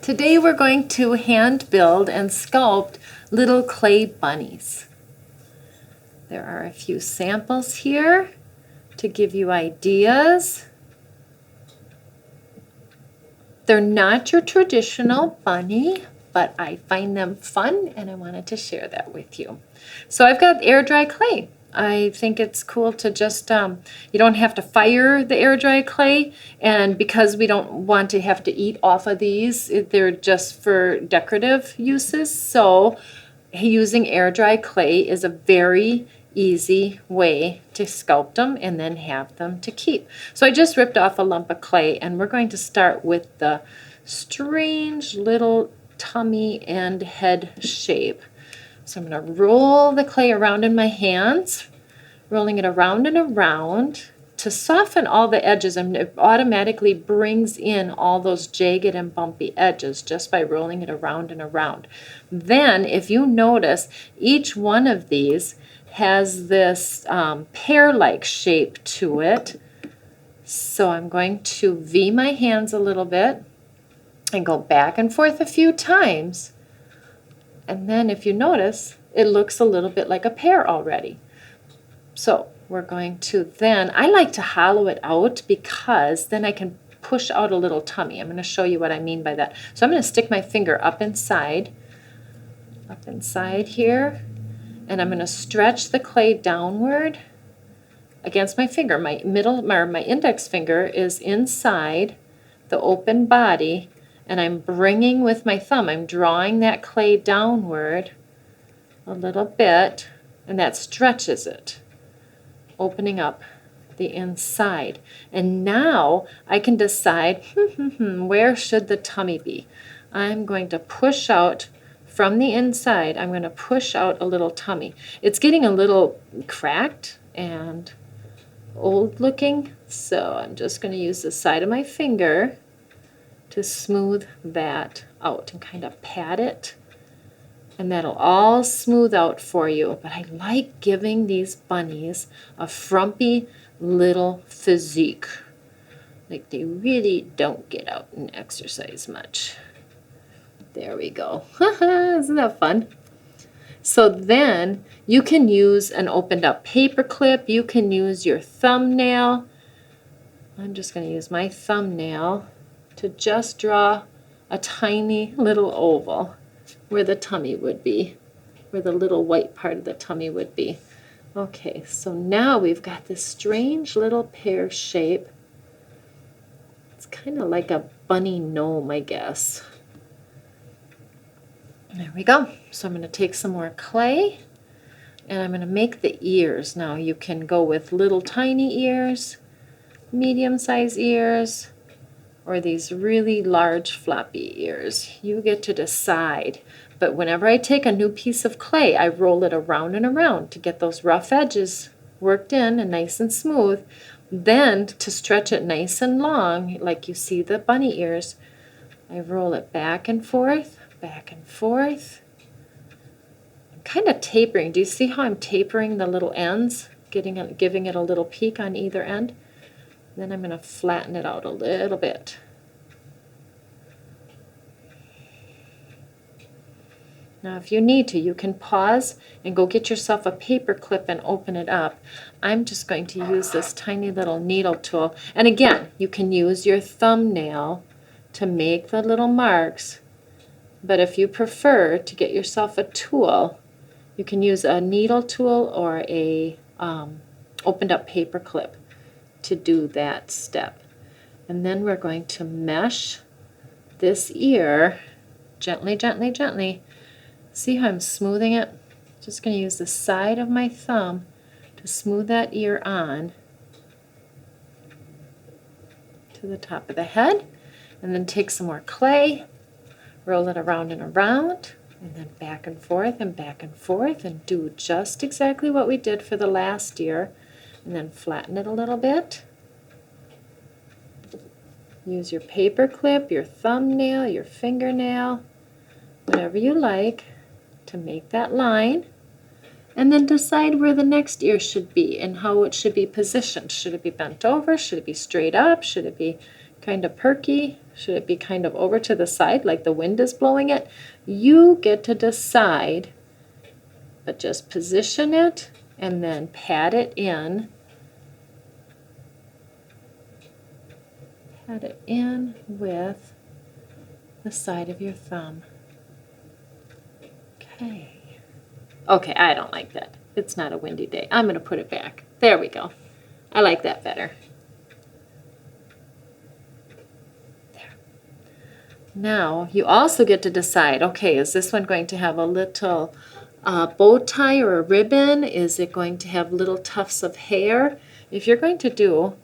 Today we're going to hand build and sculpt little clay bunnies. There are a few samples here to give you ideas. They're not your traditional bunny, but I find them fun and I wanted to share that with you. So I've got air dry clay. I think it's cool to just, you don't have to fire the air dry clay, and because we don't want to have to eat off of these, they're just for decorative uses. So using air dry clay is a very easy way to sculpt them and then have them to keep. So I just ripped off a lump of clay, and we're going to start with the strange little tummy and head shape. So I'm going to roll the clay around in my hands, rolling it around and around to soften all the edges, and it automatically brings in all those jagged and bumpy edges just by rolling it around and around. Then, if you notice, each one of these has this pear-like shape to it. So I'm going to V my hands a little bit and go back and forth a few times. And then if you notice, it looks a little bit like a pear already. So we're going to then, I like to hollow it out because then I can push out a little tummy. I'm going to show you what I mean by that. So I'm going to stick my finger up inside here, and I'm going to stretch the clay downward against my finger. My index finger is inside the open body, and I'm bringing with my thumb, I'm drawing that clay downward a little bit, and that stretches it, opening up the inside. And now I can decide, where should the tummy be? I'm going to push out from the inside. I'm going to push out a little tummy. It's getting a little cracked and old looking, so I'm just going to use the side of my finger to smooth that out and kind of pat it, and that'll all smooth out for you. But I like giving these bunnies a frumpy little physique. Like they really don't get out and exercise much. There we go. Isn't that fun? So then you can use an opened up paper clip. You can use your thumbnail. I'm just going to use my thumbnail to just draw a tiny little oval where the tummy would be, where the little white part of the tummy would be. Okay, so now we've got this strange little pear shape. It's kind of like a bunny gnome, I guess. There we go. So I'm going to take some more clay, and I'm going to make the ears. Now you can go with little tiny ears, medium-sized ears, or these really large floppy ears. You get to decide. But whenever I take a new piece of clay, I roll it around and around to get those rough edges worked in and nice and smooth. Then to stretch it nice and long, like you see the bunny ears, I roll it back and forth, back and forth. I'm kind of tapering. Do you see how I'm tapering the little ends, giving it a little peak on either end? Then I'm going to flatten it out a little bit. Now if you need to, you can pause and go get yourself a paper clip and open it up. I'm just going to use this tiny little needle tool. And again, you can use your thumbnail to make the little marks. But if you prefer to get yourself a tool, you can use a needle tool or a opened up paper clip to do that step. And then we're going to mesh this ear gently, gently, gently. See how I'm smoothing it? Just going to use the side of my thumb to smooth that ear on to the top of the head, and then take some more clay, roll it around and around, and then back and forth and back and forth, and do just exactly what we did for the last ear. And then flatten it a little bit. Use your paper clip, your thumbnail, your fingernail, whatever you like to make that line. And then decide where the next ear should be and how it should be positioned. Should it be bent over? Should it be straight up? Should it be kind of perky? Should it be kind of over to the side like the wind is blowing it? You get to decide, but just position it and then pat it in. Pat it in with the side of your thumb. Okay. Okay, I don't like that. It's not a windy day. I'm going to put it back. There we go. I like that better. There. Now, you also get to decide, okay, is this one going to have a little bow tie or a ribbon? Is it going to have little tufts of hair? If you're going to do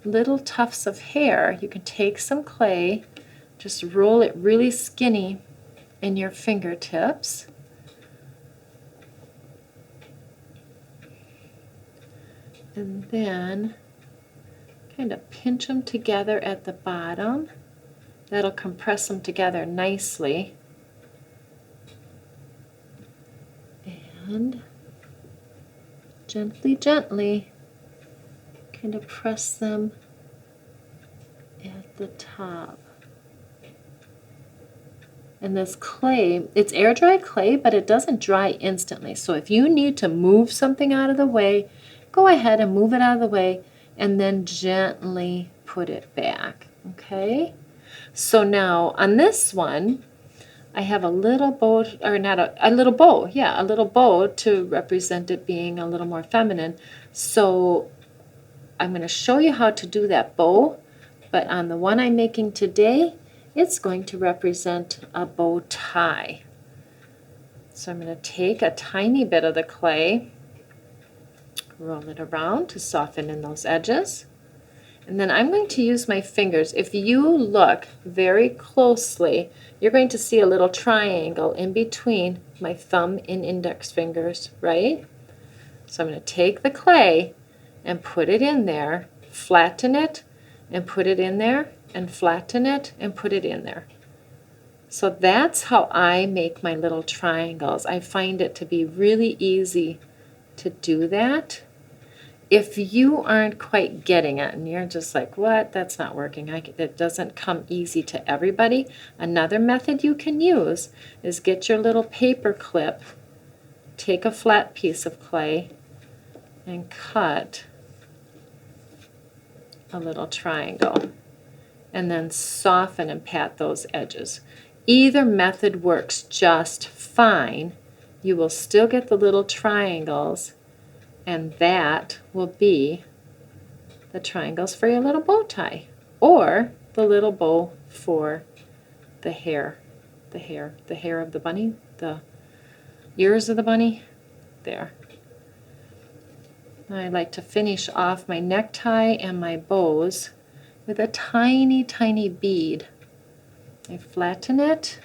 little tufts of hair, you can take some clay, just roll it really skinny in your fingertips. And then kind of pinch them together at the bottom. That'll compress them together nicely. And gently, gently, kind of press them at the top. And this clay, it's air dry clay, but it doesn't dry instantly. So if you need to move something out of the way, go ahead and move it out of the way and then gently put it back. Okay? So now on this one, I have a little bow, or not a little bow, yeah, a little bow to represent it being a little more feminine. So I'm going to show you how to do that bow, but on the one I'm making today, it's going to represent a bow tie. So I'm going to take a tiny bit of the clay, roll it around to soften in those edges, and then I'm going to use my fingers. If you look very closely, you're going to see a little triangle in between my thumb and index fingers, right? So I'm going to take the clay and put it in there, flatten it, and put it in there, and flatten it and put it in there. So that's how I make my little triangles. I find it to be really easy to do that. If you aren't quite getting it and you're just like, what, that's not working, it doesn't come easy to everybody, another method you can use is get your little paper clip, take a flat piece of clay, and cut a little triangle. And then soften and pat those edges. Either method works just fine. You will still get the little triangles, and that will be the triangles for your little bow tie, or the little bow for the hair, the hair of the bunny, the ears of the bunny, there. I like to finish off my necktie and my bows with a tiny, tiny bead. I flatten it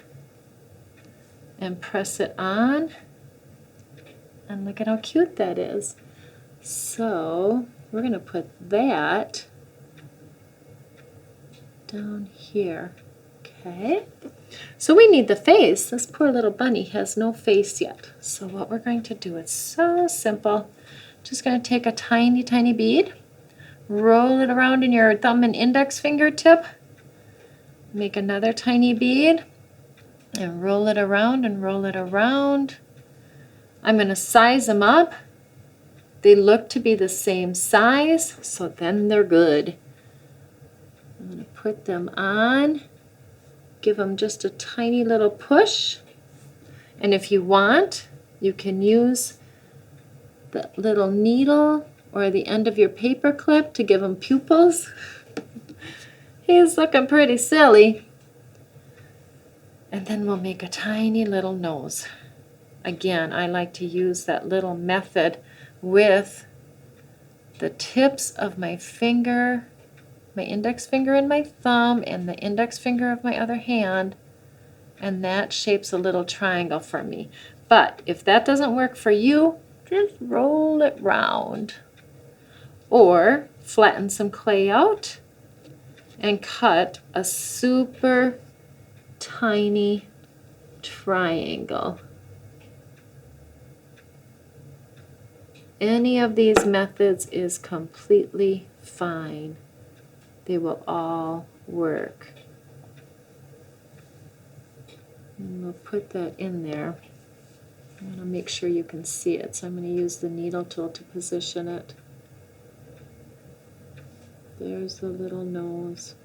and press it on, and look at how cute that is. So we're going to put that down here. Okay, so we need the face. This poor little bunny has no face yet. So what we're going to do, it's so simple. Just going to take a tiny, tiny bead, roll it around in your thumb and index fingertip, make another tiny bead, and roll it around and roll it around. I'm going to size them up. They look to be the same size, so then they're good. I'm going to put them on, give them just a tiny little push, and if you want, you can use the little needle or the end of your paper clip to give him pupils. He's looking pretty silly. And then we'll make a tiny little nose. Again, I like to use that little method with the tips of my finger, my index finger and my thumb, and the index finger of my other hand, and that shapes a little triangle for me. But if that doesn't work for you, just roll it round, or flatten some clay out and cut a super tiny triangle. Any of these methods is completely fine. They will all work. And we'll put that in there. I want to make sure you can see it, so I'm going to use the needle tool to position it. There's the little nose.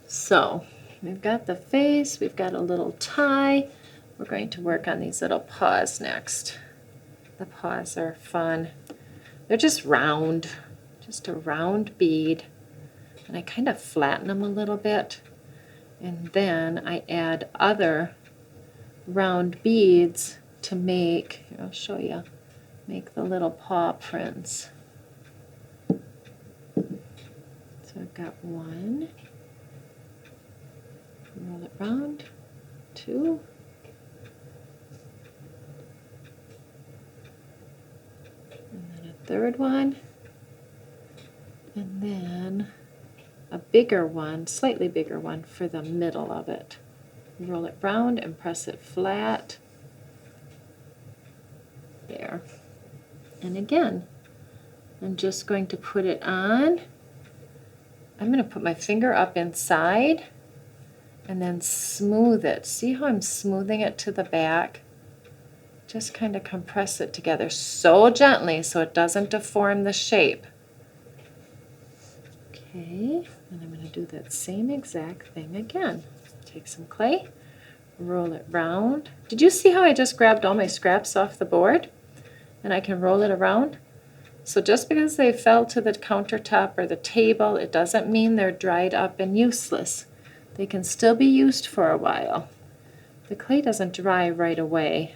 So we've got the face, we've got a little tie. We're going to work on these little paws next. The paws are fun. They're just round, just a round bead. And I kind of flatten them a little bit. And then I add other round beads to make, here, I'll show you, make the little paw prints. So I've got one, roll it round, two, and then a third one, and then a bigger one, slightly bigger one for the middle of it. Roll it round and press it flat. There. And again, I'm just going to put it on. I'm going to put my finger up inside and then smooth it. See how I'm smoothing it to the back? Just kind of compress it together so gently so it doesn't deform the shape. Okay, and I'm going to do that same exact thing again. Take some clay, roll it round. Did you see how I just grabbed all my scraps off the board? And I can roll it around? So just because they fell to the countertop or the table, it doesn't mean they're dried up and useless. They can still be used for a while. The clay doesn't dry right away.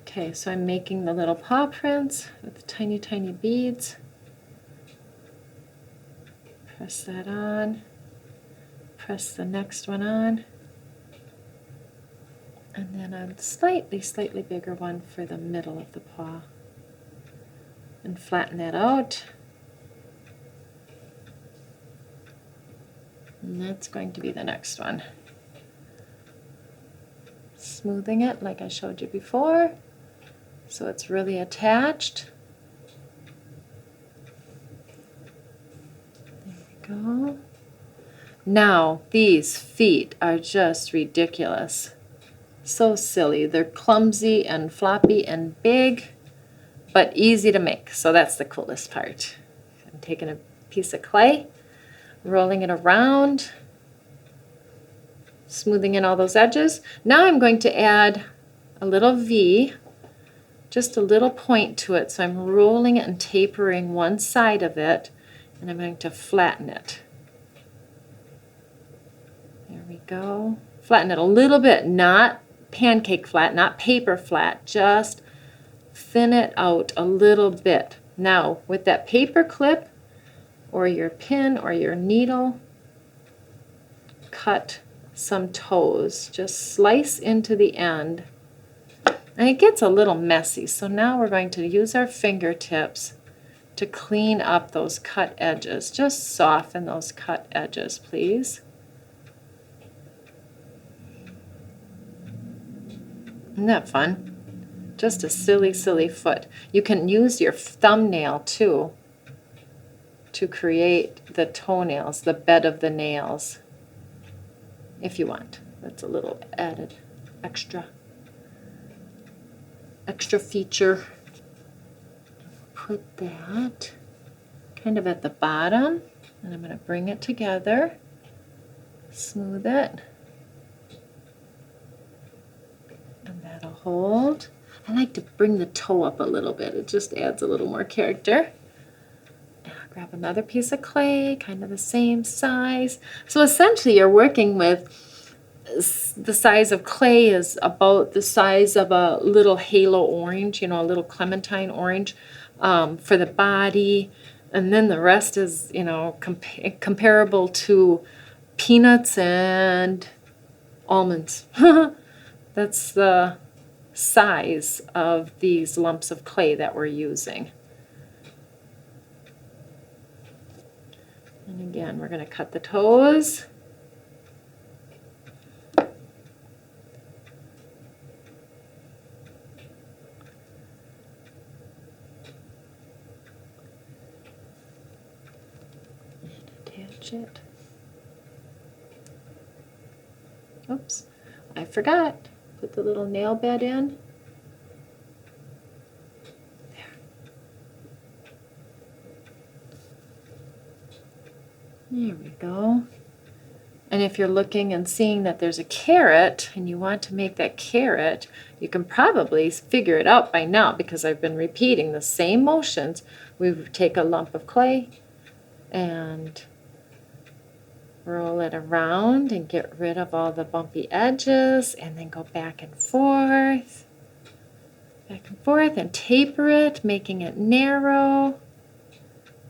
Okay, so I'm making the little paw prints with the tiny, tiny beads. Press that on. Press the next one on. And then a slightly, slightly bigger one for the middle of the paw. And flatten that out. And that's going to be the next one. Smoothing it like I showed you before, so it's really attached. There we go. Now, these feet are just ridiculous. So silly. They're clumsy and floppy and big, but easy to make. So that's the coolest part. I'm taking a piece of clay, rolling it around, smoothing in all those edges. Now I'm going to add a little V, just a little point to it. So I'm rolling it and tapering one side of it, and I'm going to flatten it. There we go. Flatten it a little bit, not pancake flat, not paper flat, just thin it out a little bit. Now, with that paper clip or your pin or your needle, cut some toes. Just slice into the end. And it gets a little messy, so now we're going to use our fingertips to clean up those cut edges. Just soften those cut edges, please. Isn't that fun? Just a silly, silly foot. You can use your thumbnail too to create the toenails, the bed of the nails, if you want. That's a little added extra feature. Put that kind of at the bottom, and I'm going to bring it together, smooth it, and that'll hold. I like to bring the toe up a little bit. It just adds a little more character. Now grab another piece of clay, kind of the same size. So essentially you're working with, the size of clay is about the size of a little halo orange, you know, a little clementine orange for the body. And then the rest is, you know, comparable to peanuts and almonds. That's the size of these lumps of clay that we're using. And again, we're going to cut the toes. it. Oops, I forgot. Put the little nail bed in. There we go. And if you're looking and seeing that there's a carrot and you want to make that carrot, you can probably figure it out by now because I've been repeating the same motions. We would take a lump of clay and roll it around and get rid of all the bumpy edges, and then go back and forth and taper it, making it narrow.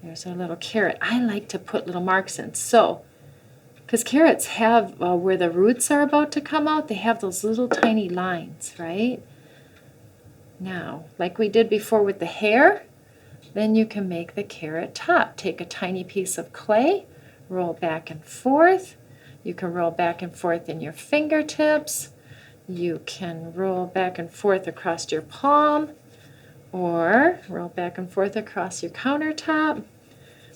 There's our little carrot. I like to put little marks in. So, because carrots have, where the roots are about to come out, they have those little tiny lines, right? Now, like we did before with the hair, then you can make the carrot top. Take a tiny piece of clay, roll back and forth. You can roll back and forth in your fingertips. You can roll back and forth across your palm, or roll back and forth across your countertop.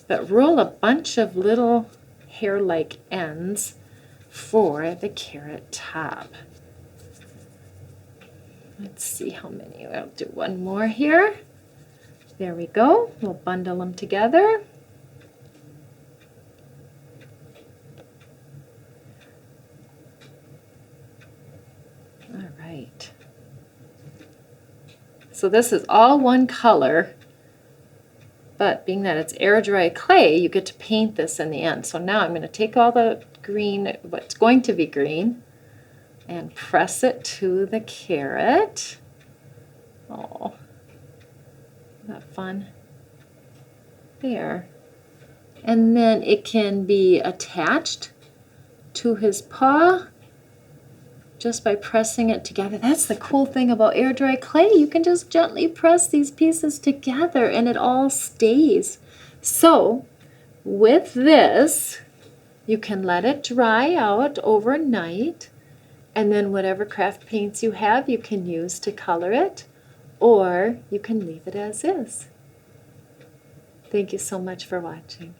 But roll a bunch of little hair-like ends for the carrot top. Let's see how many. I'll do one more here. There we go. We'll bundle them together. All right. So this is all one color, but being that it's air dry clay, you get to paint this in the end. So now I'm going to take all the green, what's going to be green, and press it to the carrot. Oh, isn't that fun? There. And then it can be attached to his paw just by pressing it together. That's the cool thing about air dry clay. You can just gently press these pieces together and it all stays. So with this, you can let it dry out overnight, and then whatever craft paints you have, you can use to color it, or you can leave it as is. Thank you so much for watching.